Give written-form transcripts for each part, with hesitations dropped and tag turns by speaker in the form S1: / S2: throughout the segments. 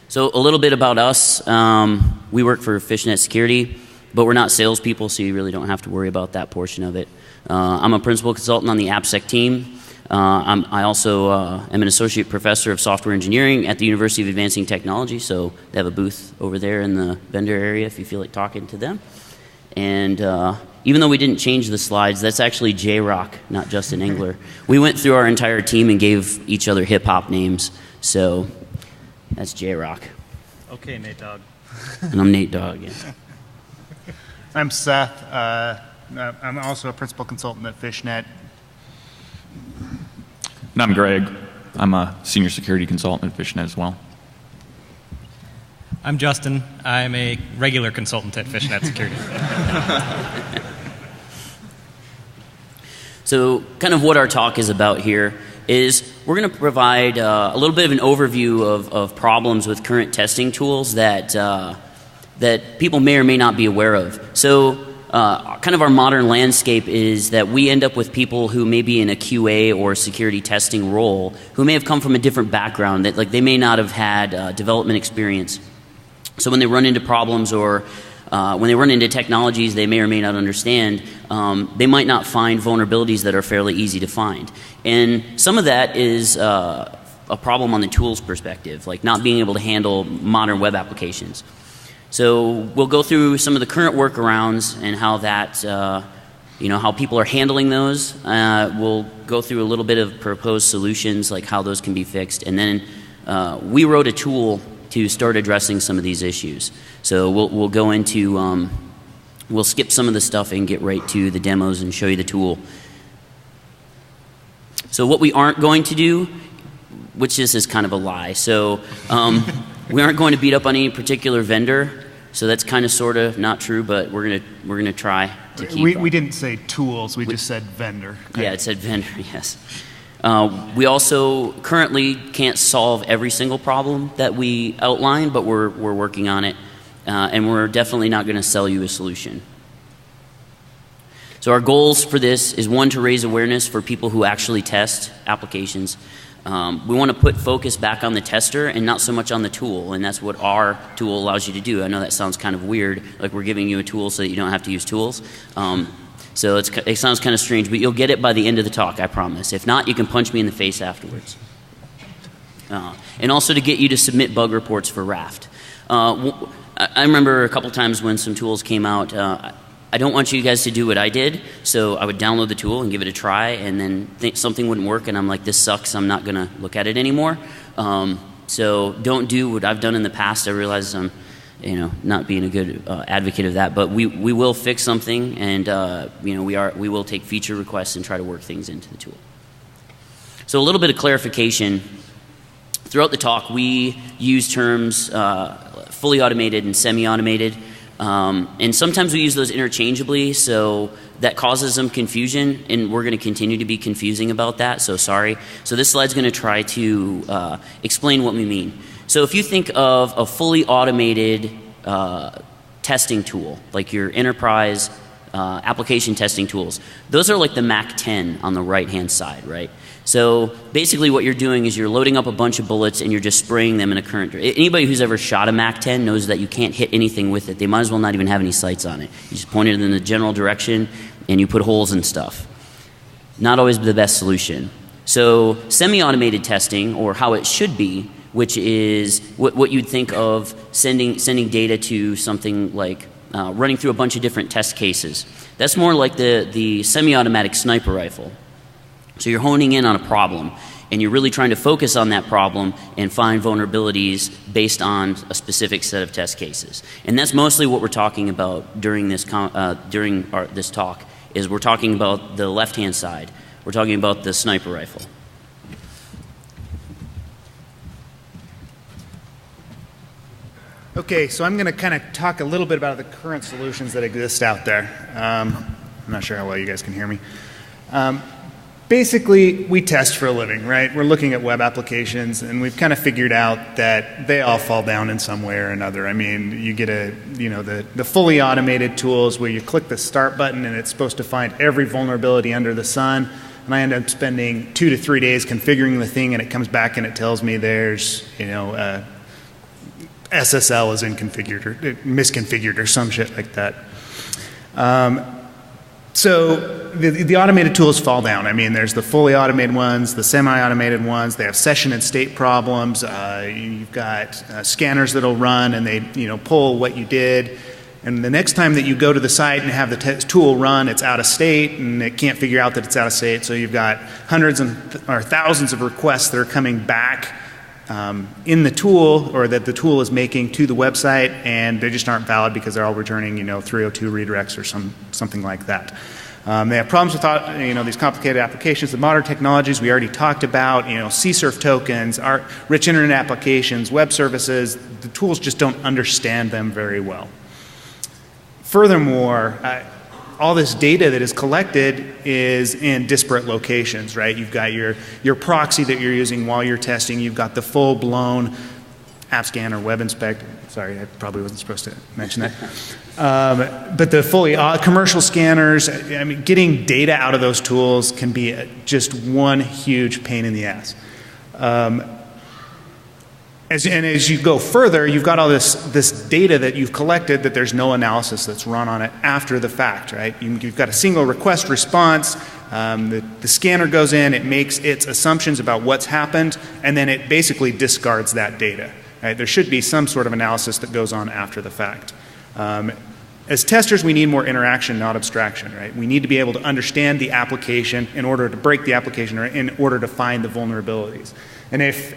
S1: So a little bit about us. We work for FishNet Security, but we're not salespeople, so you really don't have to worry about that portion of it. I'm a principal consultant on the AppSec team. I also am an associate professor of software engineering at the University of Advancing Technology, so they have a booth over there in the vendor area if you feel like talking to them. And even though we didn't change the slides, that's actually J-Rock, not Justin Engler. We went through our entire team and gave each other hip-hop names, so that's J-Rock.
S2: Okay, Nate Dogg.
S1: And I'm Nate Dogg, yeah.
S3: I'm Seth. I'm also a principal consultant at FishNet.
S4: And I'm Greg. I'm a senior security consultant at FishNet as well.
S2: I'm Justin. I'm a regular consultant at FishNet Security.
S1: So kind of what our talk is about here is we're going to provide a little bit of an overview of problems with current testing tools that people may or may not be aware of. So kind of our modern landscape is that we end up with people who may be in a QA or security testing role who may have come from a different background, that like they may not have had development experience. So when they run into problems or when they run into technologies they may or may not understand, they might not find vulnerabilities that are fairly easy to find. And some of that is a problem on the tools perspective, like not being able to handle modern web applications. So we'll go through some of the current workarounds and how that, how people are handling those. We'll go through a little bit of proposed solutions, like how those can be fixed. And then we wrote a tool to start addressing some of these issues. So we'll go into, we'll skip some of the stuff and get right to the demos and show you the tool. So what we aren't going to do, which this is kind of a lie, so we aren't going to beat up on any particular vendor. So that's kind of sort of not true, but we're gonna try to keep.
S3: We didn't say tools. We just said vendor. Okay.
S1: Yeah, it said vendor. Yes. We also currently can't solve every single problem that we outline, but we're working on it, and we're definitely not going to sell you a solution. So our goals for this is, one, to raise awareness for people who actually test applications. We want to put focus back on the tester and not so much on the tool, and that's what our tool allows you to do. I know that sounds kind of weird, like we're giving you a tool so that you don't have to use tools. So it sounds kind of strange, but you'll get it by the end of the talk, I promise. If not, you can punch me in the face afterwards. And also to get you to submit bug reports for Raft. I remember a couple times when some tools came out, I don't want you guys to do what I did, so I would download the tool and give it a try, and then something wouldn't work, and I'm like, this sucks, I'm not going to look at it anymore. So don't do what I've done in the past. I realize I'm not being a good advocate of that, but we will fix something, and we will take feature requests and try to work things into the tool. So a little bit of clarification. Throughout the talk, we use terms fully automated and semi-automated, and sometimes we use those interchangeably, so that causes some confusion, and we're going to continue to be confusing about that, so sorry. So this slide's going to try to explain what we mean. So if you think of a fully automated testing tool, like your enterprise application testing tools, those are like the Mac 10 on the right-hand side, right? So basically what you're doing is you're loading up a bunch of bullets and you're just spraying them in a current. Anybody who's ever shot a Mac 10 knows that you can't hit anything with it. They might as well not even have any sights on it. You just point it in the general direction and you put holes and stuff. Not always the best solution. So semi-automated testing, or how it should be, which is what you'd think of sending data to something like running through a bunch of different test cases. That's more like the semi-automatic sniper rifle. So you're honing in on a problem, and you're really trying to focus on that problem and find vulnerabilities based on a specific set of test cases. And that's mostly what we're talking about during this this talk. Is we're talking about the left-hand side. We're talking about the sniper rifle.
S3: Okay, so I'm going to kind of talk a little bit about the current solutions that exist out there. I'm not sure how well you guys can hear me. Basically, we test for a living, right? We're looking at web applications, and we've kind of figured out that they all fall down in some way or another. I mean, you get the fully automated tools where you click the start button and it's supposed to find every vulnerability under the sun, and I end up spending 2 to 3 days configuring the thing, and it comes back and it tells me there's, SSL is inconfigured or misconfigured or some shit like that. So the automated tools fall down. I mean, there's the fully automated ones, the semi-automated ones. They have session and state problems. You've got scanners that'll run and they pull what you did. And the next time that you go to the site and have the tool run, it's out of state and it can't figure out that it's out of state. So you've got hundreds or thousands of requests that are coming back in the tool, or that the tool is making to the website, and they just aren't valid because they're all returning 302 redirects or something like that. They have problems with these complicated applications. The modern technologies we already talked about, CSRF tokens, our rich internet applications, web services. The tools just don't understand them very well. Furthermore, all this data that is collected is in disparate locations, right? You've got your proxy that you're using while you're testing. You've got the full-blown app scan or web inspect. Sorry, I probably wasn't supposed to mention that. But the fully commercial scanners, I mean, getting data out of those tools can be just one huge pain in the ass. As you go further, you've got all this data that you've collected that there's no analysis that's run on it after the fact, right? You've got a single request response. The scanner goes in, it makes its assumptions about what's happened, and then it basically discards that data. Right? There should be some sort of analysis that goes on after the fact. As testers, we need more interaction, not abstraction, right? We need to be able to understand the application in order to break the application or in order to find the vulnerabilities. And if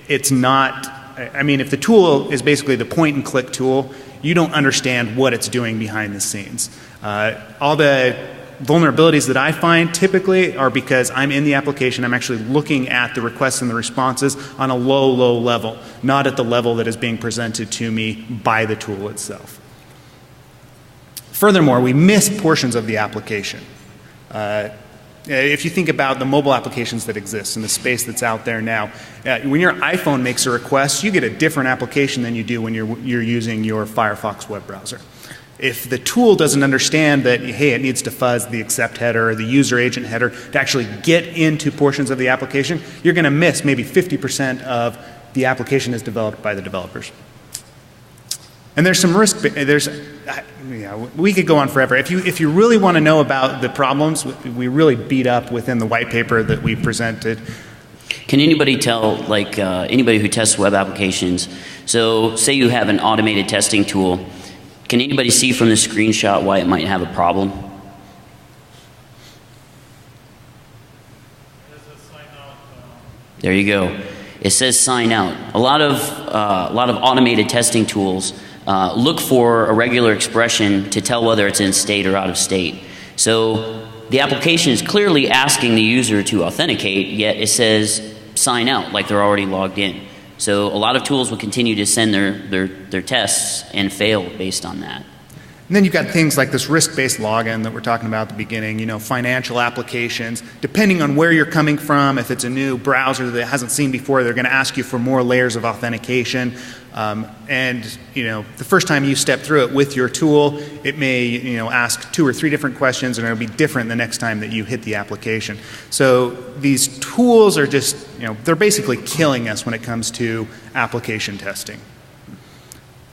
S3: it's not, I mean, if the tool is basically the point and click tool, you don't understand what it's doing behind the scenes. All the vulnerabilities that I find typically are because I'm in the application, I'm actually looking at the requests and the responses on a low level, not at the level that is being presented to me by the tool itself. Furthermore, we miss portions of the application. If you think about the mobile applications that exist and the space that's out there now, when your iPhone makes a request, you get a different application than you do when you're using your Firefox web browser. If the tool doesn't understand that, hey, it needs to fuzz the accept header or the user agent header to actually get into portions of the application, you're going to miss maybe 50% of the application is developed by the developers. And there's some risk. We could go on forever. If you really want to know about the problems, we really beat up within the white paper that we presented.
S1: Can anybody tell, like anybody who tests web applications, so say you have an automated testing tool, can anybody see from the screenshot why it might have a problem? There you go. It says sign out. A lot of automated testing tools look for a regular expression to tell whether it's in state or out of state. So the application is clearly asking the user to authenticate, yet it says sign out, like they're already logged in. So a lot of tools will continue to send their tests and fail based on that.
S3: And then you've got things like this risk-based login that we're talking about at the beginning, financial applications. Depending on where you're coming from, if it's a new browser that it hasn't seen before, they're going to ask you for more layers of authentication. And the first time you step through it with your tool, it may ask 2 or 3 different questions, and it'll be different the next time that you hit the application. So these tools are just, they're basically killing us when it comes to application testing.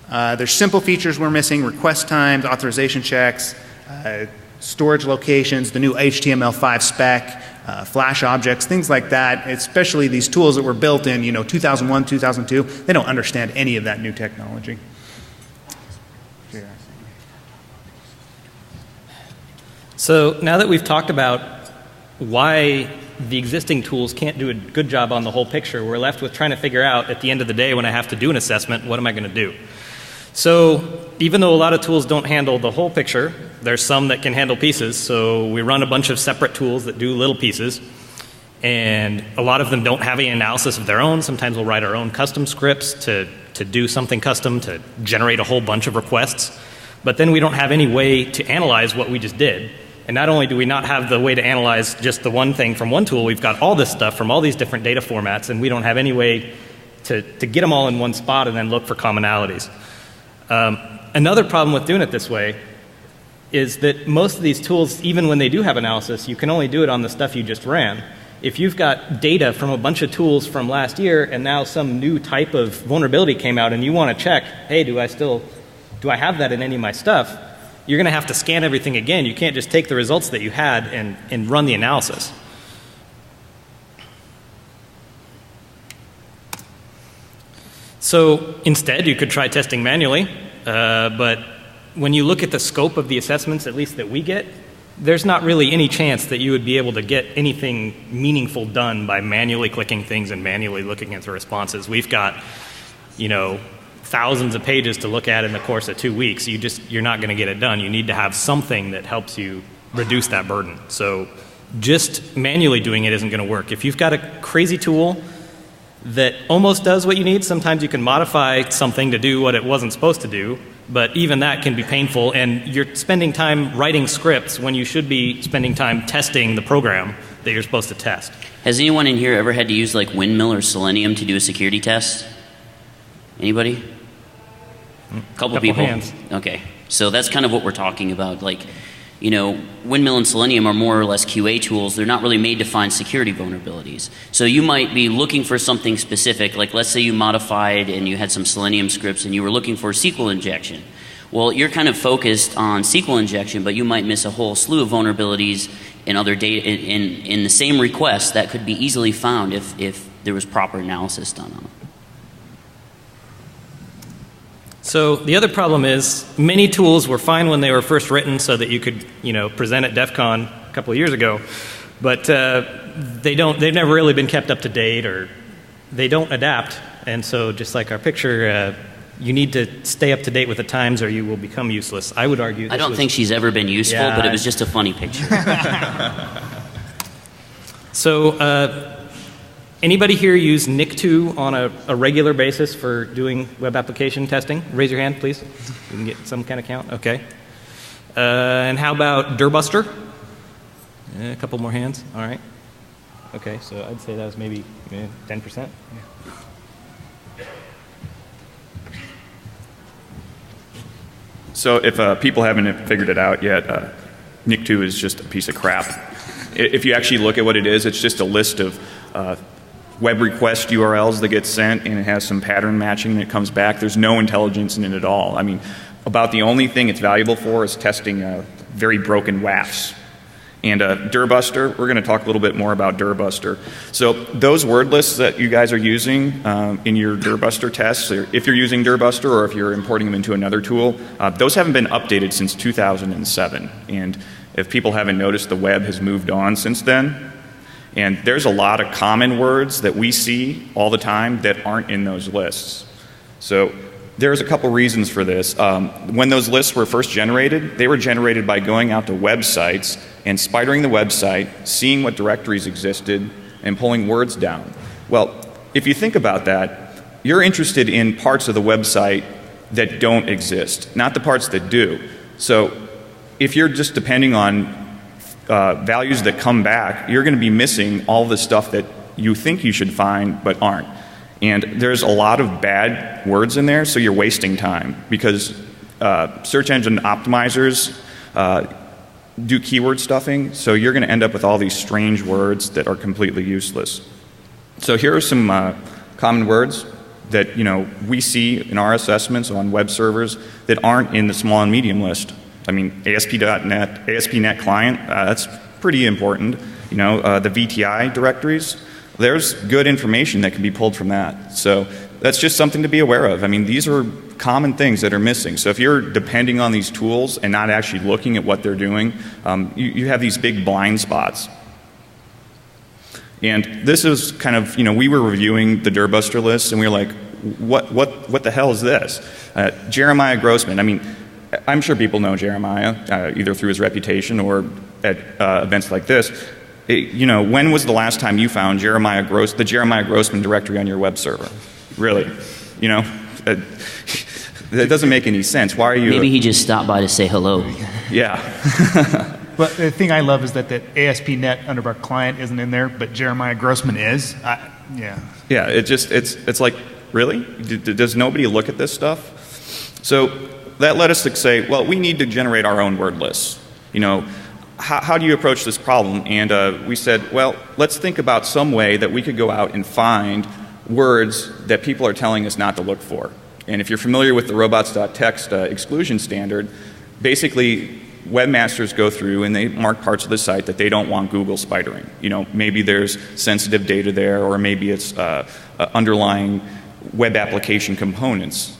S3: There's simple features we're missing: request times, authorization checks, storage locations, the new HTML5 spec, Flash objects, things like that. Especially these tools that were built in 2001, 2002, they don't understand any of that new technology.
S2: So now that we've talked about why the existing tools can't do a good job on the whole picture, we're left with trying to figure out at the end of the day when I have to do an assessment, what am I going to do? So even though a lot of tools don't handle the whole picture, there's some that can handle pieces. So we run a bunch of separate tools that do little pieces. And a lot of them don't have any analysis of their own. Sometimes we'll write our own custom scripts to do something custom to generate a whole bunch of requests. But then we don't have any way to analyze what we just did. And not only do we not have the way to analyze just the one thing from one tool, we've got all this stuff from all these different data formats, and we don't have any way to get them all in one spot and then look for commonalities. Another problem with doing it this way is that most of these tools, even when they do have analysis, you can only do it on the stuff you just ran. If you've got data from a bunch of tools from last year and now some new type of vulnerability came out and you want to check, hey, do I have that in any of my stuff? You're going to have to scan everything again. You can't just take the results that you had and run the analysis. So instead, you could try testing manually, but when you look at the scope of the assessments, at least that we get, there's not really any chance that you would be able to get anything meaningful done by manually clicking things and manually looking at the responses. We've got, thousands of pages to look at in the course of 2 weeks. You're not going to get it done. You need to have something that helps you reduce that burden. So just manually doing it isn't going to work. If you've got a crazy tool that almost does what you need, sometimes you can modify something to do what it wasn't supposed to do. But even that can be painful, and you're spending time writing scripts when you should be spending time testing the program that you're supposed to test.
S1: Has anyone in here ever had to use like Windmill or Selenium to do a security test? Anybody? Couple people.
S2: Hands.
S1: Okay, so that's kind of what we're talking about. Like, Windmill and Selenium are more or less QA tools. They're not really made to find security vulnerabilities. So you might be looking for something specific, like let's say you modified and you had some Selenium scripts and you were looking for SQL injection. Well, you're kind of focused on SQL injection, but you might miss a whole slew of vulnerabilities in other data in the same request that could be easily found if there was proper analysis done on it.
S2: So the other problem is many tools were fine when they were first written so that you could, present at DEFCON a couple of years ago, but they've never really been kept up to date, or they don't adapt. And so just like our picture, you need to stay up to date with the times or you will become useless. I would argue.
S1: I don't think she's ever been useful, but it was just a funny picture. So anybody here use NIC2 on a regular basis for doing web application testing? Raise your hand, please. We can get some kind of count. Okay. And how about Dirbuster? A couple more hands. All right. Okay, so I'd say that was maybe 10%. Yeah.
S4: So if people haven't figured it out yet, NIC2 is just a piece of crap. If you actually look at what it is, it's just a list of web request URLs that get sent, and it has some pattern matching that comes back. There's no intelligence in it at all. I mean, about the only thing it's valuable for is testing very broken WAFs. And Dirbuster, we're going to talk a little bit more about Dirbuster. So those word lists that you guys are using in your Dirbuster tests, or if you're using Dirbuster or if you're importing them into another tool, those haven't been updated since 2007. And if people haven't noticed, the web has moved on since then. And there's a lot of common words that we see all the time that aren't in those lists. So there's a couple reasons for this. When those lists were first generated, they were generated by going out to websites and spidering the website, seeing what directories existed, and pulling words down. Well, if you think about that, you're interested in parts of the website that don't exist, not the parts that do. So if you're just depending on values that come back, you're going to be missing all the stuff that you think you should find but aren't. And there's a lot of bad words in there, so you're wasting time, because search engine optimizers do keyword stuffing, so you're going to end up with all these strange words that are completely useless. So here are some common words that we see in our assessments on web servers that aren't in the small and medium list. I mean, ASP.NET, ASP.NET client, that's pretty important. The VTI directories, there's good information that can be pulled from that. So that's just something to be aware of. I mean, these are common things that are missing. So if you're depending on these tools and not actually looking at what they're doing, you have these big blind spots. And this is kind of, we were reviewing the Dirbuster list and we were like, what the hell is this? Jeremiah Grossman, I mean, I'm sure people know Jeremiah, either through his reputation or at events like this. When was the last time you found the Jeremiah Grossman directory on your web server? Really? That doesn't make any sense. Why are you...
S1: Maybe he just stopped by to say hello.
S4: Yeah.
S3: But the thing I love is that ASP.NET under our client isn't in there, but Jeremiah Grossman is. Yeah.
S4: Yeah, it's like, really? Does nobody look at this stuff? So that led us to say, well, we need to generate our own word lists. how do you approach this problem? And we said, well, let's think about some way that we could go out and find words that people are telling us not to look for. And if you're familiar with the robots.txt exclusion standard, basically webmasters go through and they mark parts of the site that they don't want Google spidering. You know, maybe there's sensitive data there, or maybe it's underlying web application components.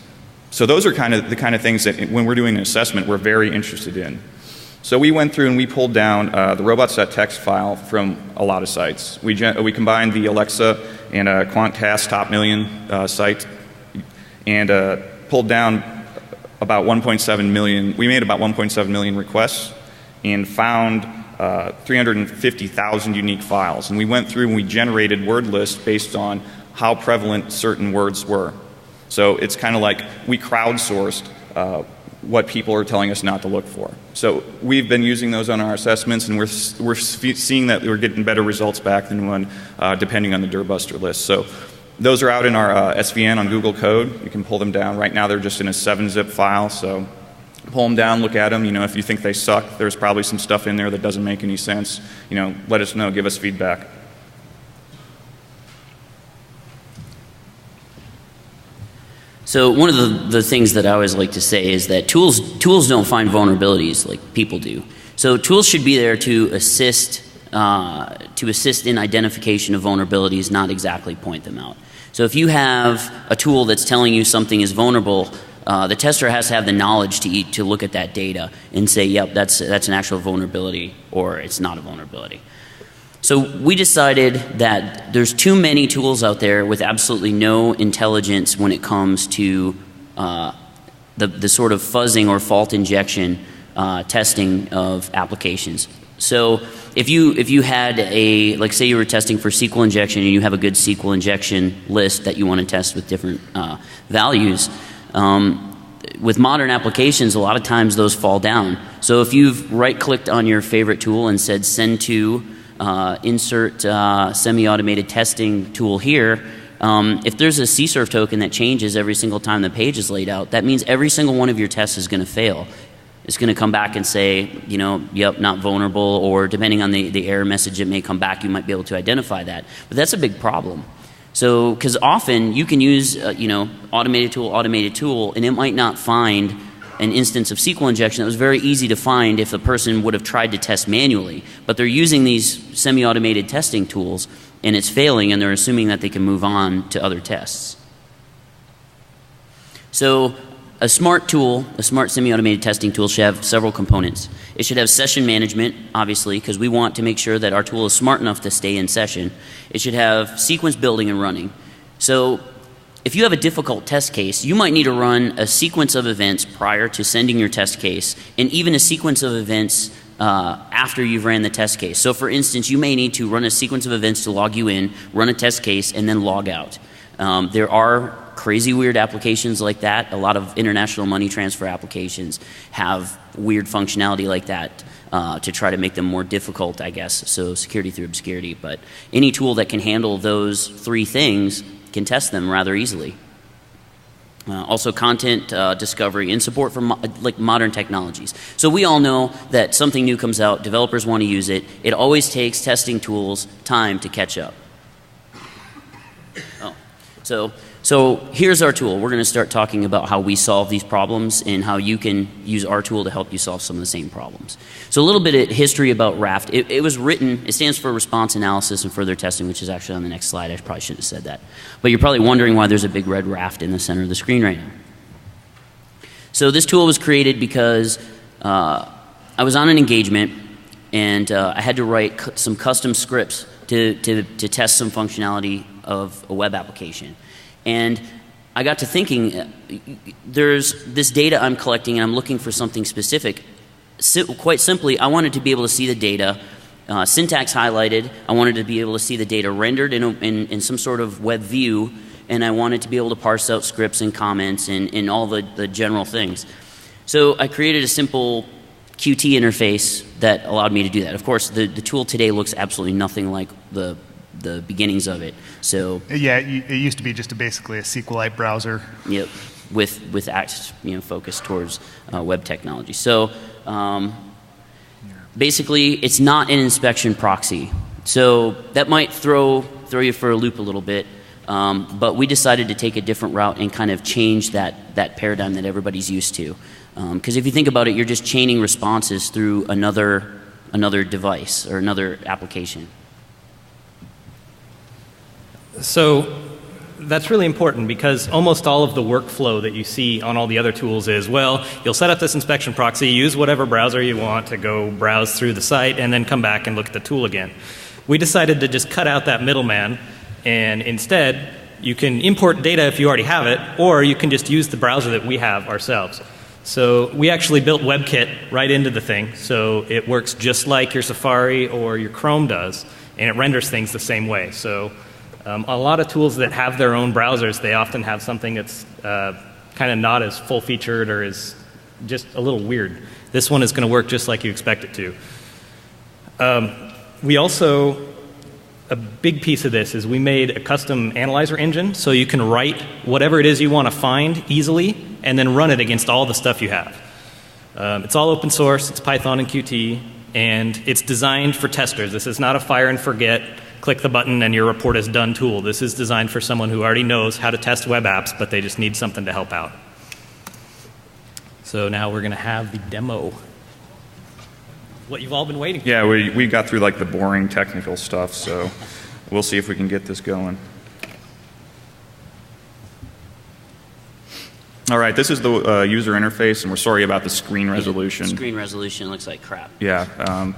S4: So those are the kind of things that when we're doing an assessment, we're very interested in. So we went through and we pulled down the robots.txt file from a lot of sites. We combined the Alexa and QuantTask Top Million site and pulled down about 1.7 million. We made about 1.7 million requests and found 350,000 unique files. And we went through and we generated word lists based on how prevalent certain words were. So it's kind of like we crowdsourced what people are telling us not to look for. So we've been using those on our assessments, and we're seeing that we're getting better results back than when depending on the Dirbuster list. So those are out in our SVN on Google Code. You can pull them down. Right now they're just in a 7-zip file, so pull them down, look at them. You know, if you think they suck, there's probably some stuff in there that doesn't make any sense. You know, let us know, give us feedback.
S1: So one of the things that I always like to say is that tools don't find vulnerabilities like people do. So tools should be there to assist in identification of vulnerabilities, not exactly point them out. So if you have a tool that's telling you something is vulnerable, the tester has to have the knowledge to look at that data and say, yep, that's an actual vulnerability, or it's not a vulnerability. So we decided that there's too many tools out there with absolutely no intelligence when it comes to the sort of fuzzing or fault injection testing of applications. So if you had like say you were testing for SQL injection and you have a good SQL injection list that you want to test with different values, with modern applications, a lot of times those fall down. So if you've right-clicked on your favorite tool and said send to insert semi-automated testing tool here, if there's a CSRF token that changes every single time the page is laid out, that means every single one of your tests is going to fail. It's going to come back and say, you know, yep, not vulnerable, or depending on the error message it may come back, you might be able to identify that. But that's a big problem. So, because often you can use, you know, automated tool, and it might not find an instance of SQL injection that was very easy to find if the person would have tried to test manually. But they're using these semi-automated testing tools, and it's failing, and they're assuming that they can move on to other tests. So a smart tool, a smart semi-automated testing tool should have several components. It should have session management, obviously, because we want to make sure that our tool is smart enough to stay in session. It should have sequence building and running. So if you have a difficult test case, you might need to run a sequence of events prior to sending your test case, and even a sequence of events after you've ran the test case. So for instance, you may need to run a sequence of events to log you in, run a test case, and then log out. There are crazy weird applications like that. A lot of international money transfer applications have weird functionality like that to try to make them more difficult, I guess. So security through obscurity. But any tool that can handle those three things can test them rather easily. Also content discovery and support for like modern technologies. So we all know that something new comes out, developers want to use it. It always takes testing tools time to catch up. So here's our tool. We're going to start talking about how we solve these problems and how you can use our tool to help you solve some of the same problems. So a little bit of history about RAFT. It was written, it stands for Response Analysis and Further Testing, which is actually on the next slide. I probably shouldn't have said that. But you're probably wondering why there's a big red raft in the center of the screen right now. So this tool was created because I was on an engagement and I had to write some custom scripts to test some functionality of a web application. And I got to thinking, there's this data I'm collecting and I'm looking for something specific. Quite simply, I wanted to be able to see the data, syntax highlighted. I wanted to be able to see the data rendered in some sort of web view, and I wanted to be able to parse out scripts and comments and all the general things. So I created a simple Qt interface that allowed me to do that. Of course, the tool today looks absolutely nothing like the beginnings of it. So
S3: yeah, it used to be just basically a SQLite browser.
S1: Yep, with focus towards web technology. So basically, it's not an inspection proxy. So that might throw you for a loop a little bit, but we decided to take a different route and kind of change that paradigm that everybody's used to. Because if you think about it, you're just chaining responses through another device or another application.
S2: So that's really important because almost all of the workflow that you see on all the other tools is, well, you'll set up this inspection proxy, use whatever browser you want to go browse through the site, and then come back and look at the tool again. We decided to just cut out that middleman, and instead you can import data if you already have it, or you can just use the browser that we have ourselves. So we actually built WebKit right into the thing, so it works just like your Safari or your Chrome does, and it renders things the same way. So a lot of tools that have their own browsers, they often have something that's kind of not as full-featured or is just a little weird. This one is going to work just like you expect it to. We also, a big piece of this is we made a custom analyzer engine, so you can write whatever it is you want to find easily and then run it against all the stuff you have. It's all open source, it's Python and Qt, and it's designed for testers. This is not a fire and forget, click the button and your report is done tool. This is designed for someone who already knows how to test web apps, but they just need something to help out. So now we're going to have the demo. What you've all been waiting for.
S4: Yeah, we got through like the boring technical stuff, so we'll see if we can get this going. All right, this is the user interface, and we're sorry about the screen resolution.
S1: The screen resolution looks like crap.
S4: Yeah,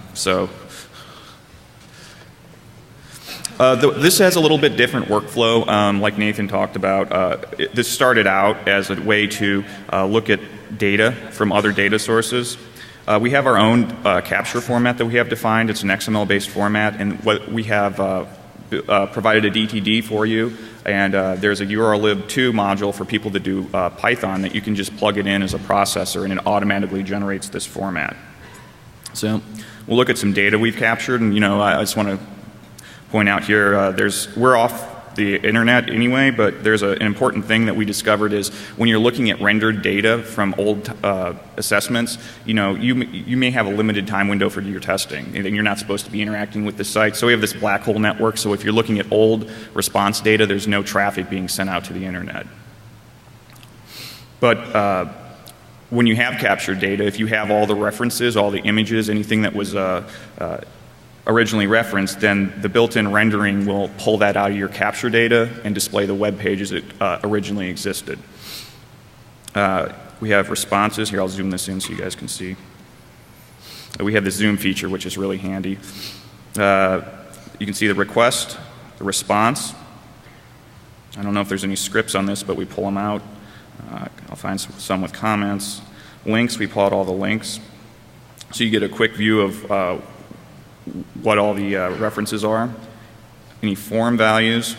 S4: this has a little bit different workflow, like Nathan talked about. This started out as a way to look at data from other data sources. We have our own capture format that we have defined. It's an XML-based format, and what we have provided a DTD for you, and there's a urllib2 module for people that do Python that you can just plug it in as a processor, and it automatically generates this format. So we'll look at some data we've captured, and I just want to point out here, we're off the internet anyway, but there's an important thing that we discovered is when you're looking at rendered data from old assessments, you may have a limited time window for your testing, and you're not supposed to be interacting with the site. So we have this black hole network, so if you're looking at old response data, there's no traffic being sent out to the internet. But when you have captured data, if you have all the references, all the images, anything that was originally referenced, then the built-in rendering will pull that out of your capture data and display the web pages that originally existed. We have responses. Here, I'll zoom this in so you guys can see. We have the zoom feature, which is really handy. You can see the request, the response. I don't know if there's any scripts on this, but we pull them out. I'll find some with comments. Links, we pull out all the links. So you get a quick view of what all the references are. Any form values,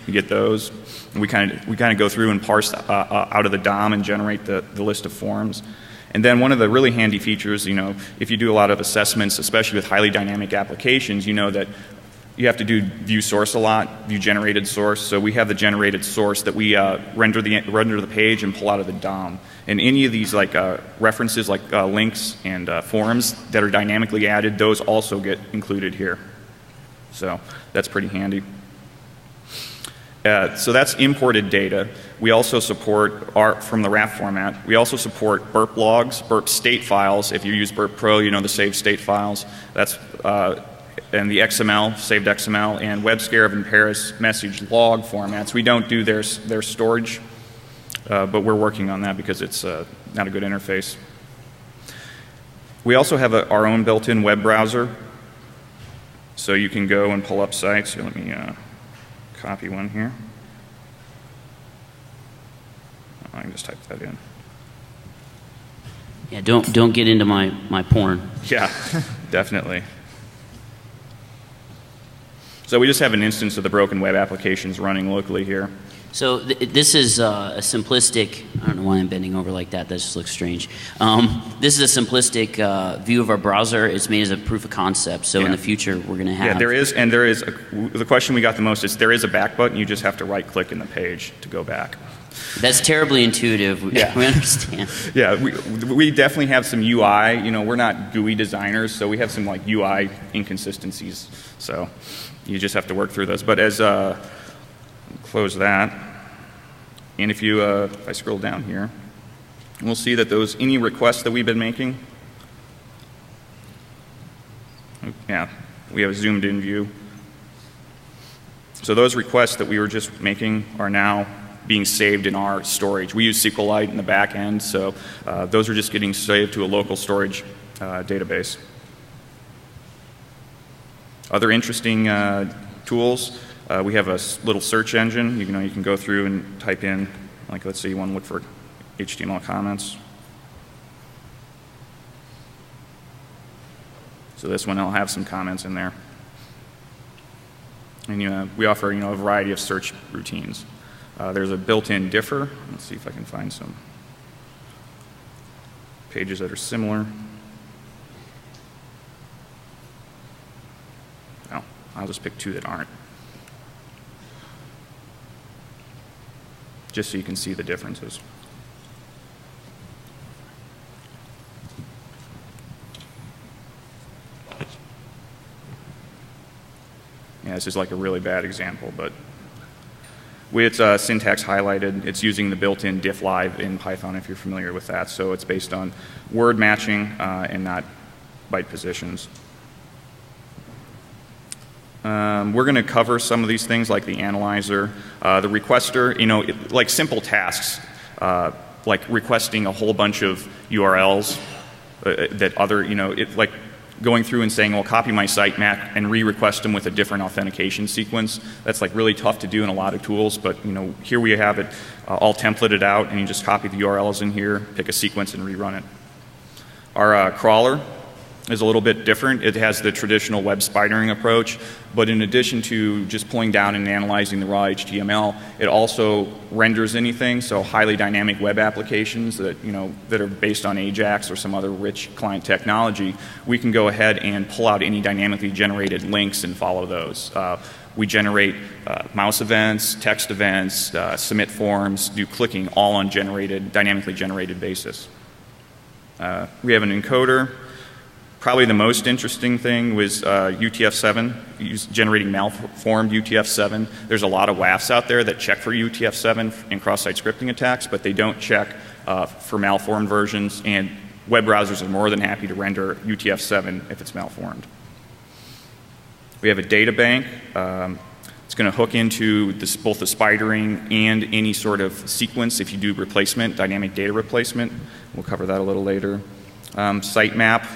S4: you get those. And we kind of go through and parse out of the DOM and generate the list of forms. And then one of the really handy features, if you do a lot of assessments, especially with highly dynamic applications, you know that you have to do view source a lot, view generated source. So we have the generated source that we render the page and pull out of the DOM. And any of these references like links and forms that are dynamically added, those also get included here. So that's pretty handy. So that's imported data. We also support from the RAF format. We also support burp logs, burp state files. If you use Burp Pro, you know the saved state files. That's and the XML, saved XML, and WebScarab and Paris message log formats. We don't do their storage, but we're working on that because it's not a good interface. We also have our own built-in web browser, so you can go and pull up sites. Here, let me copy one here. I can just type that in.
S1: Yeah, don't get into my porn.
S4: Yeah, definitely. So we just have an instance of the broken web applications running locally here.
S1: So this is a simplistic, I don't know why I'm bending over like that, that just looks strange. This is a simplistic view of our browser. It's made as a proof of concept, so in the future we're going to have...
S4: Yeah, the question we got the most is there is a back button, you just have to right click in the page to go back.
S1: That's terribly intuitive.
S4: Yeah.
S1: We understand.
S4: Yeah, we definitely have some UI. You know, we're not GUI designers, so we have some like UI inconsistencies. So you just have to work through those. But as close that, and if you if I scroll down here, we'll see that any requests that we've been making. Yeah, we have a zoomed in view. So those requests that we were just making are now being saved in our storage. We use SQLite in the back end, so those are just getting saved to a local storage database. Other interesting tools, we have a little search engine. You can go through and type in, like let's say you want to look for HTML comments. So this one will have some comments in there. And we offer a variety of search routines. There's a built-in differ. Let's see if I can find some pages that are similar. Oh, I'll just pick two that aren't. Just so you can see the differences. Yeah, this is like a really bad example, but with syntax highlighted, it's using the built-in diff live in Python, if you're familiar with that. So it's based on word matching and not byte positions. We're going to cover some of these things like the analyzer, the requester, like simple tasks, like requesting a whole bunch of URLs that other, like going through and saying, well, copy my sitemap and re-request them with a different authentication sequence. That's like really tough to do in a lot of tools, but here we have it all templated out, and you just copy the URLs in here, pick a sequence, and rerun it. Our crawler is a little bit different. It has the traditional web spidering approach, but in addition to just pulling down and analyzing the raw HTML, it also renders anything, so highly dynamic web applications that, that are based on Ajax or some other rich client technology. We can go ahead and pull out any dynamically generated links and follow those. We generate mouse events, text events, submit forms, do clicking, all on dynamically generated basis. We have an encoder. Probably the most interesting thing was UTF-7, generating malformed UTF-7. There's a lot of WAFs out there that check for UTF-7 in cross-site scripting attacks, but they don't check for malformed versions, and web browsers are more than happy to render UTF-7 if it's malformed. We have a data bank. It's going to hook into both the spidering and any sort of sequence if you do replacement, dynamic data replacement. We'll cover that a little later. Sitemap.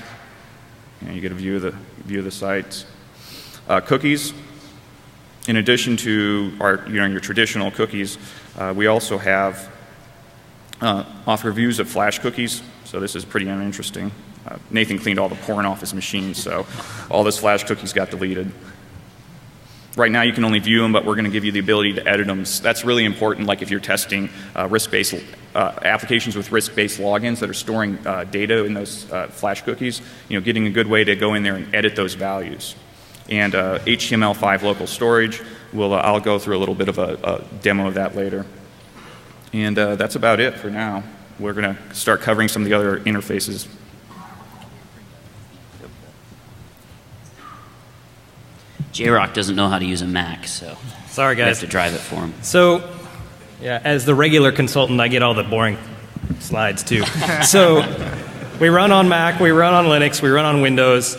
S4: You get a view of the sites. Cookies. In addition to your traditional cookies, we also have offer views of Flash cookies. So this is pretty uninteresting. Nathan cleaned all the porn off his machine, so all those Flash cookies got deleted. Right now you can only view them, but we're going to give you the ability to edit them. That's really important, like if you're testing risk-based applications with risk-based logins that are storing data in those Flash cookies, getting a good way to go in there and edit those values. And HTML5 local storage, I'll go through a little bit of a demo of that later. And that's about it for now. We're going to start covering some of the other interfaces.
S1: J-Rock doesn't know how to use a Mac, so
S2: sorry guys,
S1: we have to drive it for him.
S2: So, yeah, as the regular consultant, I get all the boring slides too. So, we run on Mac, we run on Linux, we run on Windows.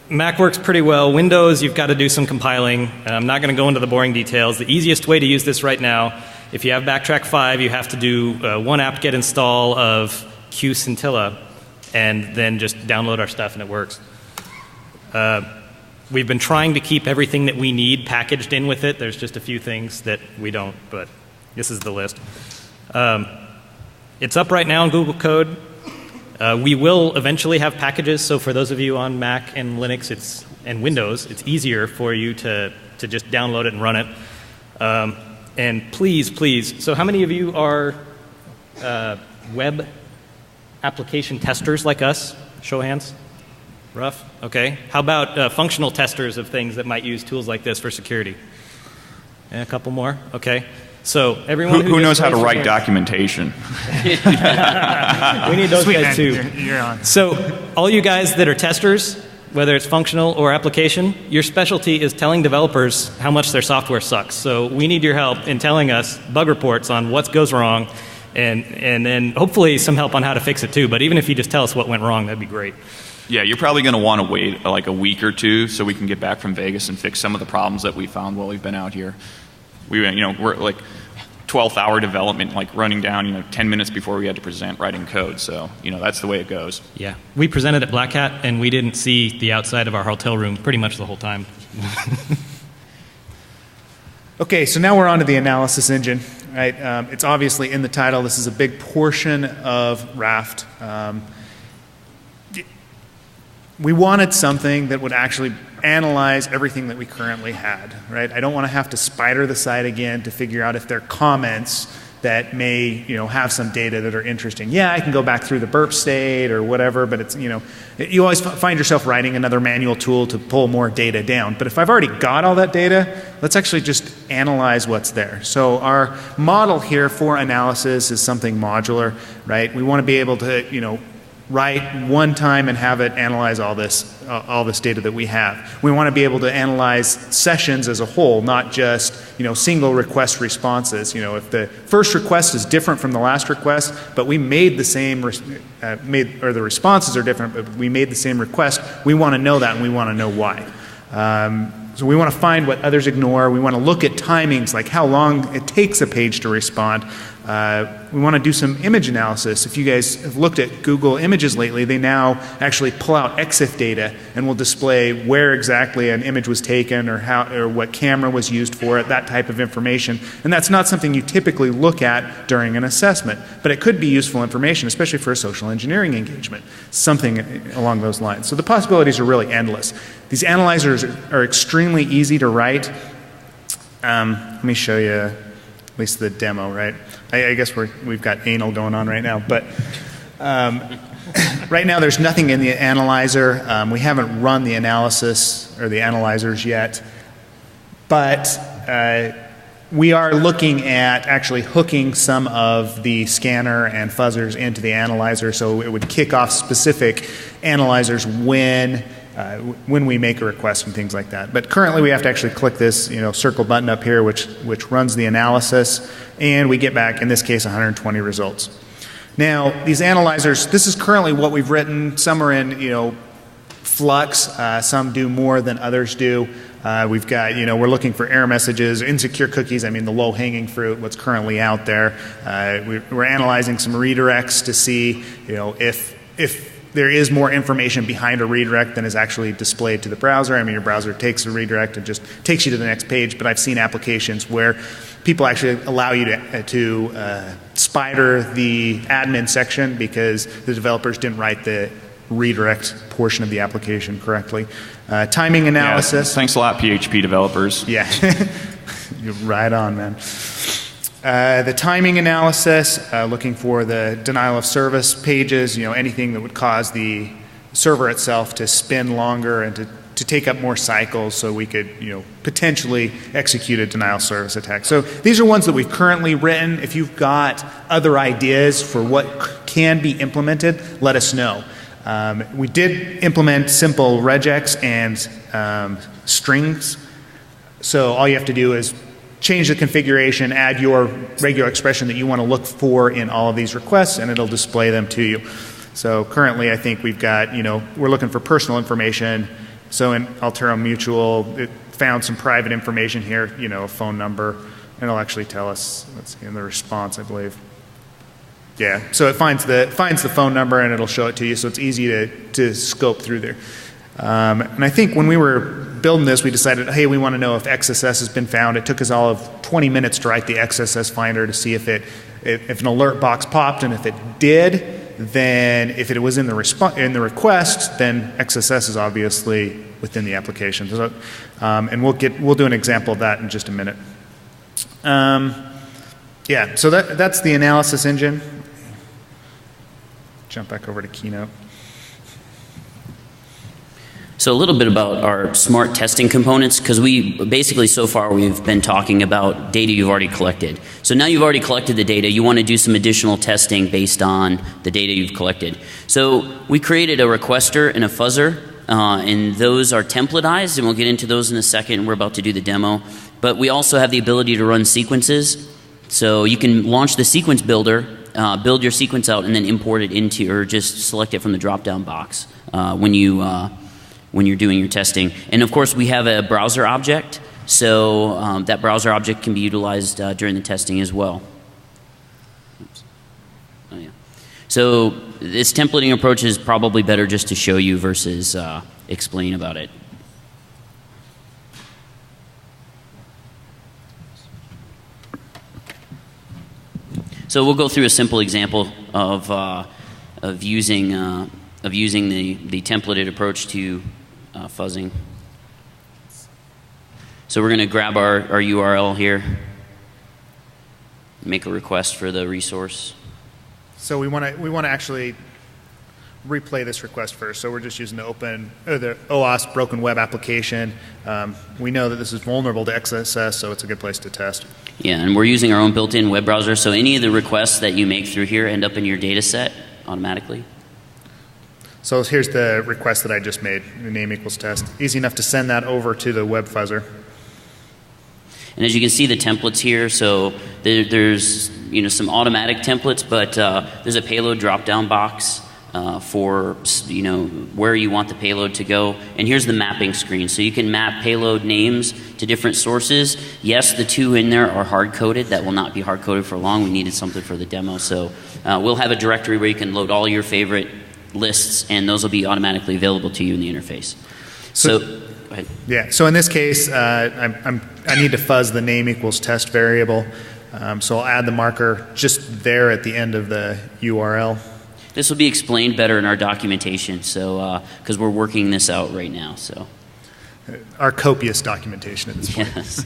S2: Mac works pretty well. Windows, you've got to do some compiling. I'm not going to go into the boring details. The easiest way to use this right now, if you have Backtrack 5, you have to do one apt-get install of Qscintilla, and then just download our stuff, and it works. We've been trying to keep everything that we need packaged in with it. There's just a few things that we don't, but this is the list. It's up right now in Google Code. We will eventually have packages, so for those of you on Mac and Linux and Windows, it's easier for you to just download it and run it. And please, so how many of you are web application testers like us? Show of hands. Rough? Okay. How about functional testers of things that might use tools like this for security? And a couple more? Okay. So everyone
S4: Who knows how to
S2: raised
S4: write
S2: their-
S4: documentation?
S2: We need those
S3: Sweet,
S2: guys
S3: man.
S2: too.
S3: You're on.
S2: So all you guys that are testers, whether it's functional or application, your specialty is telling developers how much their software sucks. So we need your help in telling us bug reports on what goes wrong, and then hopefully some help on how to fix it too. But even if you just tell us what went wrong, that'd be great.
S4: Yeah, you're probably going to want to wait like a week or two so we can get back from Vegas and fix some of the problems that we found while we've been out here. We're like 12th hour development, like running down, 10 minutes before we had to present writing code. So, that's the way it goes.
S2: Yeah, we presented at Black Hat, and we didn't see the outside of our hotel room pretty much the whole time.
S3: Okay, so now we're on to the analysis engine. Right? It's obviously in the title. This is a big portion of Raft. We wanted something that would actually analyze everything that we currently had, right? I don't want to have to spider the site again to figure out if there are comments that may, have some data that are interesting. Yeah, I can go back through the burp state or whatever, but it's, you always find yourself writing another manual tool to pull more data down. But if I've already got all that data, let's actually just analyze what's there. So our model here for analysis is something modular, right? We want to be able to, write one time and have it analyze all this data that we have. We want to be able to analyze sessions as a whole, not just single request responses. If the first request is different from the last request, but we made the same or the responses are different, but we made the same request, we want to know that and we want to know why. So we want to find what others ignore. We want to look at timings, like how long it takes a page to respond. We want to do some image analysis. If you guys have looked at Google Images lately, they now actually pull out EXIF data and will display where exactly an image was taken or what camera was used for it, that type of information. And that's not something you typically look at during an assessment, but it could be useful information, especially for a social engineering engagement, something along those lines. So the possibilities are really endless. These analyzers are extremely easy to write. Let me show you at least the demo, right? I guess we've got anal going on right now, but right now there's nothing in the analyzer. We haven't run the analysis or the analyzers yet, but we are looking at actually hooking some of the scanner and fuzzers into the analyzer, so it would kick off specific analyzers when we make a request and things like that. But currently we have to actually click this circle button up here which runs the analysis, and we get back, in this case, 120 results. Now, these analyzers, this is currently what we've written. Some are in flux, some do more than others do. We've got, we're looking for error messages, insecure cookies, the low-hanging fruit, what's currently out there. We're analyzing some redirects to see, if there is more information behind a redirect than is actually displayed to the browser. Your browser takes a redirect and just takes you to the next page, but I've seen applications where people actually allow you to spider the admin section because the developers didn't write the redirect portion of the application correctly. Timing analysis.
S4: Yeah, thanks a lot, PHP developers.
S3: Yeah, you're right on, man. The timing analysis, looking for the denial of service pages, anything that would cause the server itself to spin longer and to take up more cycles so we could, potentially execute a denial of service attack. So these are ones that we've currently written. If you've got other ideas for what can be implemented, let us know. We did implement simple regex and strings. So all you have to do is change the configuration, add your regular expression that you want to look for in all of these requests, and it'll display them to you. So currently, I think we've got, we're looking for personal information. So in Altera Mutual, it found some private information here, a phone number, and it'll actually tell us, let's see, in the response, I believe. Yeah, so it finds the phone number and it'll show it to you, so it's easy to scope through there. And I think when we were building this, we decided, hey, we want to know if XSS has been found. It took us all of 20 minutes to write the XSS finder to see if an alert box popped, and if it did, then if it was in the request, then XSS is obviously within the application. So, and we'll do an example of that in just a minute. Yeah, so that's the analysis engine. Jump back over to Keynote.
S1: So a little bit about our smart testing components, because we basically so far we've been talking about data you've already collected. So now you've already collected the data, you want to do some additional testing based on the data you've collected. So we created a requester and a fuzzer, and those are templatized, and we'll get into those in a second. We're about to do the demo. But we also have the ability to run sequences. So you can launch the sequence builder, build your sequence out, and then import it into, or just select it from the drop-down box when you're doing your testing. And of course, we have a browser object, so that browser object can be utilized during the testing as well. Oops. Oh, yeah. So this templating approach is probably better just to show you versus explain about it. So we'll go through a simple example of using the templated approach to fuzzing. So we're going to grab our URL here, make a request for the resource.
S3: So we want to actually replay this request first. So we're just using the OWASP broken web application. We know that this is vulnerable to XSS, so it's a good place to test.
S1: Yeah, and we're using our own built-in web browser, so any of the requests that you make through here end up in your data set automatically.
S3: So here's the request that I just made, the name equals test. Easy enough to send that over to the web fuzzer.
S1: And as you can see the templates here, so there's some automatic templates, but there's a payload drop-down box for where you want the payload to go. And here's the mapping screen. So you can map payload names to different sources. Yes, the two in there are hard-coded. That will not be hard-coded for long. We needed something for the demo. So we'll have a directory where you can load all your favorite lists, and those will be automatically available to you in the interface. So go ahead.
S3: Yeah, so in this case, I need to fuzz the name equals test variable. So I'll add the marker just there at the end of the URL.
S1: This will be explained better in our documentation, so because we're working this out right now. So
S3: our copious documentation at this point.
S1: Yes.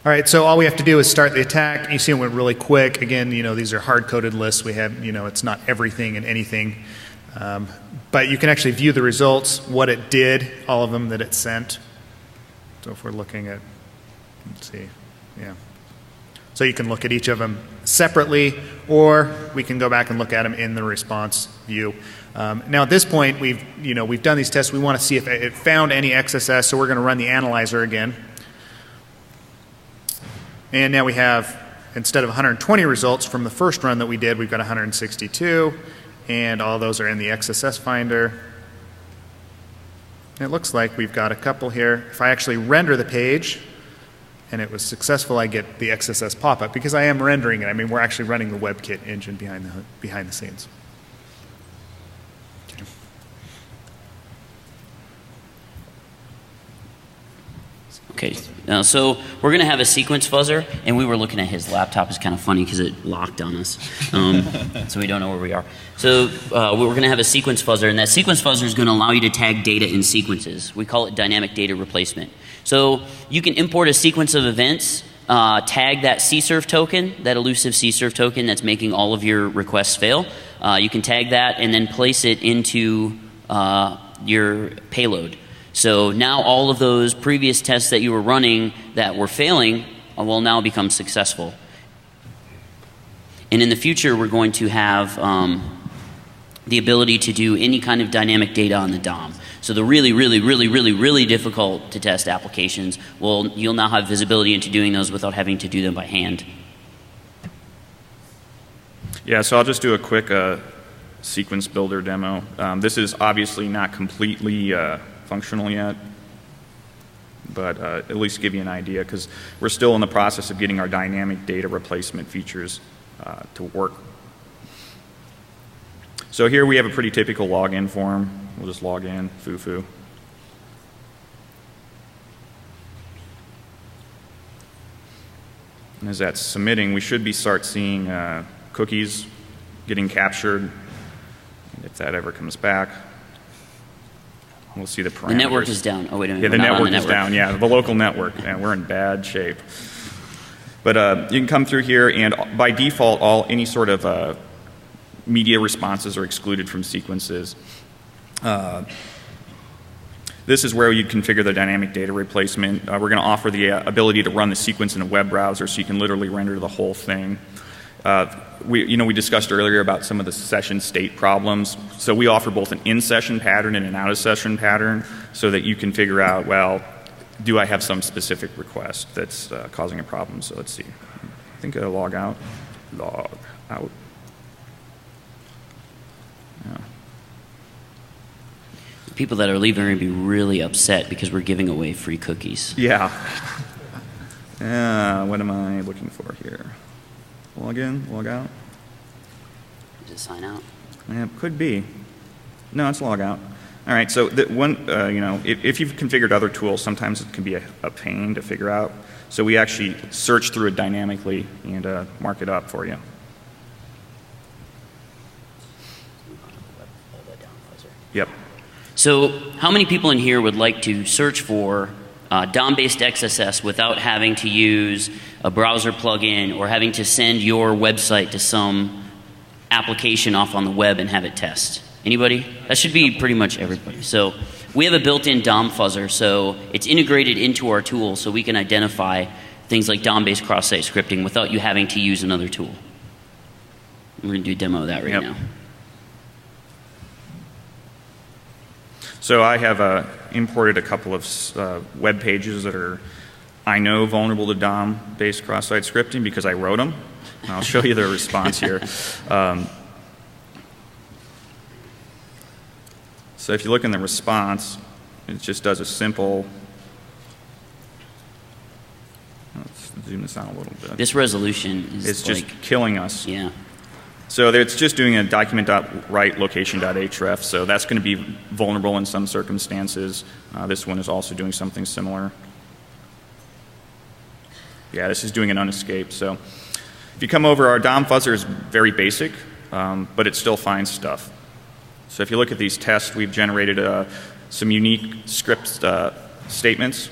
S3: All right, so all we have to do is start the attack. You see it went really quick. Again, these are hard-coded lists. We have, it's not everything and anything. But you can actually view the results, what it did, all of them that it sent. So if we're looking at, let's see, yeah. So you can look at each of them separately, or we can go back and look at them in the response view. Now at this point, we've done these tests. We want to see if it found any XSS, so we're going to run the analyzer again. And now we have, instead of 120 results from the first run that we did, we've got 162. And all those are in the XSS finder. And it looks like we've got a couple here. If I actually render the page and it was successful, I get the XSS pop-up because I am rendering it. I mean, we're actually running the WebKit engine behind the scenes.
S1: Okay, so we're going to have a sequence fuzzer, and we were looking at his laptop. It's kind of funny because it locked on us, so we don't know where we are. So we're going to have a sequence fuzzer, and that sequence fuzzer is going to allow you to tag data in sequences. We call it dynamic data replacement. So you can import a sequence of events, tag that CSRF token, that elusive CSRF token that's making all of your requests fail. You can tag that and then place it into your payload. So now all of those previous tests that you were running that were failing will now become successful. And in the future, we're going to have the ability to do any kind of dynamic data on the DOM. So the really difficult to test applications, you'll now have visibility into doing those without having to do them by hand.
S4: Yeah, so I'll just do a quick sequence builder demo. This is obviously not completely functional yet, but at least give you an idea, because we're still in the process of getting our dynamic data replacement features to work. So here we have a pretty typical login form. We'll just log in, foo-foo. And as that's submitting, we should start seeing cookies getting captured. And if that ever comes back, we'll see the parameters.
S1: The network is down. Oh, wait a minute.
S4: Yeah, the network is down. Yeah, the local network. And we're in bad shape. But you can come through here, and by default, any sort of media responses are excluded from sequences. This this is where you'd configure the dynamic data replacement. We're going to offer the ability to run the sequence in a web browser so you can literally render the whole thing. We discussed earlier about some of the session state problems. So we offer both an in-session pattern and an out-of-session pattern so that you can figure out, well, do I have some specific request that's causing a problem? So let's see. I think log out. Log out. Yeah.
S1: People that are leaving are going to be really upset because we're giving away free cookies.
S4: Yeah. What am I looking for here? Log in, log out.
S1: Is it sign out?
S4: Yeah, could be. No, it's log out. All right. So if you've configured other tools, sometimes it can be a pain to figure out. So we actually search through it dynamically and mark it up for you. Yep.
S1: So how many people in here would like to search for DOM-based XSS without having to use a browser plugin or having to send your website to some application off on the web and have it test? Anybody? That should be pretty much everybody. So we have a built-in DOM fuzzer, so it's integrated into our tool so we can identify things like DOM-based cross-site scripting without you having to use another tool. We're going to do a demo of that right now.
S4: So I have imported a couple of web pages that are, I know, vulnerable to DOM-based cross-site scripting because I wrote them. I'll show you the response here. So if you look in the response, it just does a simple, let's zoom this out a little bit.
S1: This resolution is
S4: it's just killing us.
S1: Yeah.
S4: So it's just doing a document.write location.href, so that's going to be vulnerable in some circumstances. This one is also doing something similar. Yeah, this is doing an unescape. So if you come over, our DOM fuzzer is very basic, but it still finds stuff. So if you look at these tests, we've generated some unique script statements.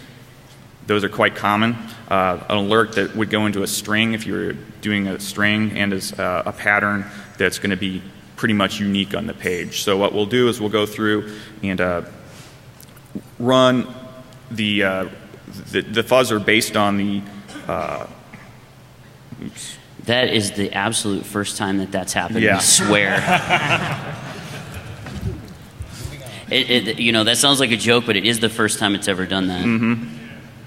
S4: Those are quite common. An alert that would go into a string if you were doing a string, and is a pattern that's going to be pretty much unique on the page. So what we'll do is we'll go through and run the fuzzer based on the oops.
S1: That is the absolute first time that that's happened.
S4: Yeah.
S1: I swear. That sounds like a joke, but it is the first time it's ever done that.
S4: Mm-hmm.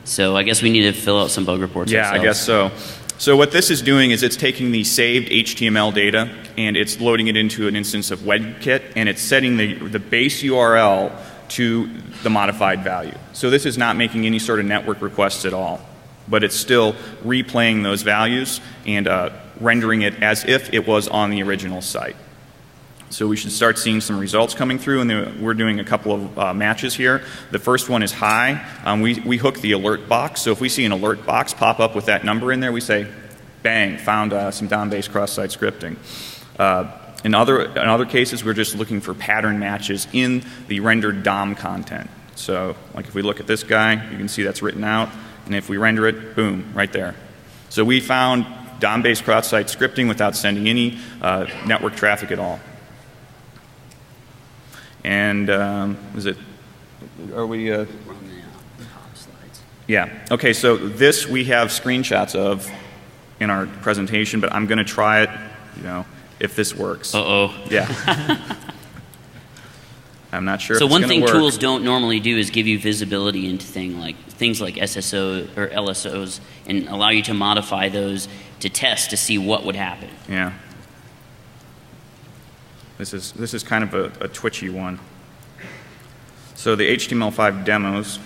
S1: So I guess we need to fill out some bug reports.
S4: Yeah,
S1: ourselves.
S4: I guess so. So what this is doing is it's taking the saved HTML data and it's loading it into an instance of WebKit, and it's setting the base URL to the modified value. So this is not making any sort of network requests at all, but it's still replaying those values and rendering it as if it was on the original site. So we should start seeing some results coming through, and we're doing a couple of matches here. The first one is high. We hook the alert box, so if we see an alert box pop up with that number in there, we say, bang, found some DOM-based cross-site scripting. In other cases, we're just looking for pattern matches in the rendered DOM content. So like if we look at this guy, you can see that's written out, and if we render it, boom, right there. So we found DOM-based cross-site scripting without sending any network traffic at all. And are we? Yeah. Okay. So this we have screenshots of in our presentation, but I'm going to try it. If this works.
S1: Uh-oh.
S4: Yeah. I'm not sure.
S1: So
S4: if it's
S1: one thing
S4: work.
S1: tools don't normally do is give you visibility into things like SSO or LSOs, and allow you to modify those to test to see what would happen.
S4: Yeah. This is kind of a twitchy one. So the HTML5 demos,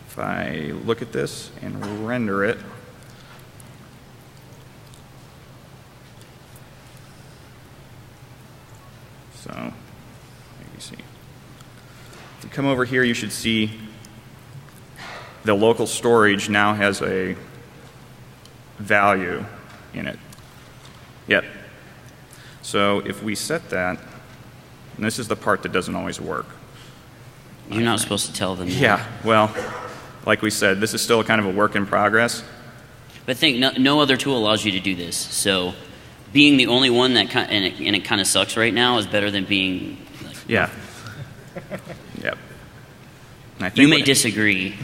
S4: if I look at this and render it, so let me see. If you come over here, you should see the local storage now has a value in it. Yep. So if we set that, and this is the part that doesn't always work.
S1: You're not supposed to tell them that.
S4: Yeah, well, like we said, this is still kind of a work in progress.
S1: But think, no other tool allows you to do this. So being the only one that and it kind of sucks right now is better than being.
S4: Yeah. Yep.
S1: You may disagree,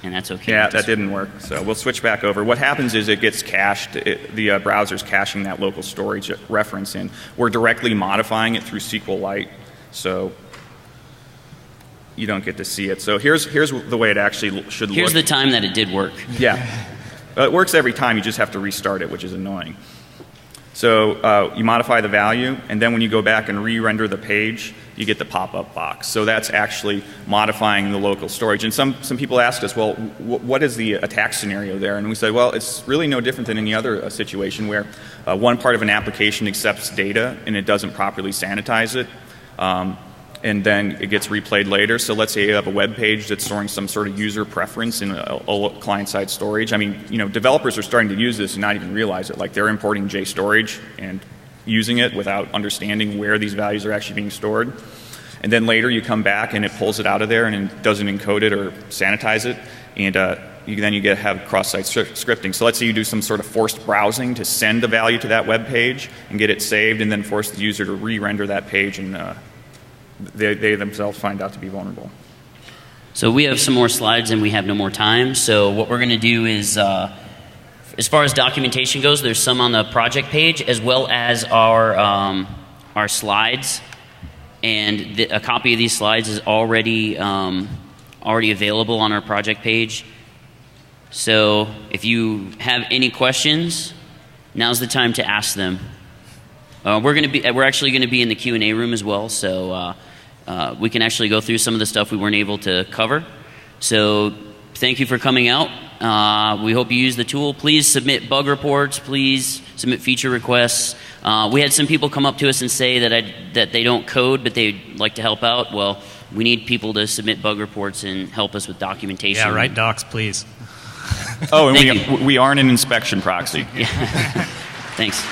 S1: and that's okay.
S4: Yeah, that didn't work. So we'll switch back over. What happens is it gets cached. The browser's caching that local storage reference in. We're directly modifying it through SQLite, so you don't get to see it. So here's the way it actually should look.
S1: Here's the time that it did work.
S4: Yeah. It works every time. You just have to restart it, which is annoying. So you modify the value, and then when you go back and re-render the page, you get the pop-up box. So that's actually modifying the local storage. And some people ask us, well, what is the attack scenario there? And we say, well, it's really no different than any other situation where one part of an application accepts data and it doesn't properly sanitize it. And then it gets replayed later. So let's say you have a web page that's storing some sort of user preference in a client-side storage. I mean, developers are starting to use this and not even realize it. Like they're importing JStorage and using it without understanding where these values are actually being stored. And then later you come back and it pulls it out of there and it doesn't encode it or sanitize it. And then you have cross-site scripting. So let's say you do some sort of forced browsing to send the value to that web page and get it saved, and then force the user to re-render that page, and they themselves find out to be vulnerable.
S1: So we have some more slides and we have no more time. So what we're going to do is, as far as documentation goes, there's some on the project page as well as our slides. And a copy of these slides is already available on our project page. So if you have any questions, now's the time to ask them. We're actually going to be in the Q&A room as well, so we can actually go through some of the stuff we weren't able to cover. So thank you for coming out. We hope you use the tool. Please submit bug reports. Please submit feature requests. We had some people come up to us and say that they don't code, but they'd like to help out. Well, we need people to submit bug reports and help us with documentation.
S2: Yeah, write docs, please.
S4: Oh, and we aren't an inspection proxy.
S1: Yeah. Thanks.